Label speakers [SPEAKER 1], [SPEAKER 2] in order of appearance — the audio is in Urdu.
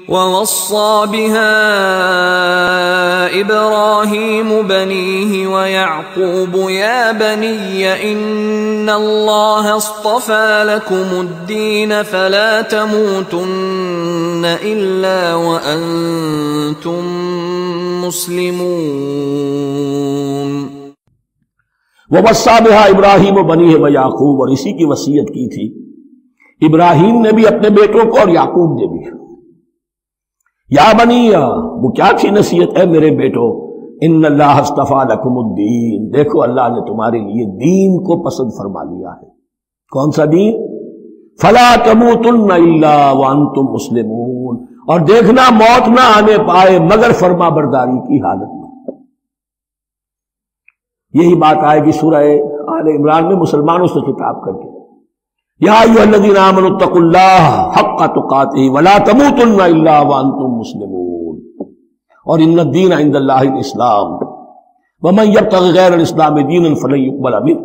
[SPEAKER 1] وَوَصَّى بِهَا إِبْرَاهِيمُ بَنِيهِ وَيَعْقُوبُ يَا بَنِيَّ إِنَّ اللَّهَ اصْطَفَى لَكُمُ الدِّينَ فَلَا تَمُوتُنَّ إِلَّا وَأَنْتُمْ مسلمون۔
[SPEAKER 2] وَوَصَّى بِهَا إِبْرَاهِيمُ بَنِيهِ وَيَعْقُوبُ، اور اسی کی وصیت کی تھی ابراہیم نے بھی اپنے بیٹوں کو اور یعقوب نے بھی۔ یا بنی، وہ کیا تھی نصیحت؟ اے میرے بیٹو، ان اللہ اصطفیٰ لکم الدین، دیکھو اللہ نے تمہارے لیے دین کو پسند فرما لیا ہے۔ کون سا دین؟ فلا تموتن الا وانتم مسلمون، اور دیکھنا موت نہ آنے پائے مگر فرما برداری کی حالت میں۔ یہی بات آئے گی سورہ آل عمران میں مسلمانوں سے خطاب کر کے، یا ایھا الذین آمنوا اتقوا اللہ حق تقاتہ ولا تموتن الا وانتم مسلمون، اور ان الدین عند اللہ الاسلام ومن یبتغ غیر الاسلام دینا فلن یقبل منہ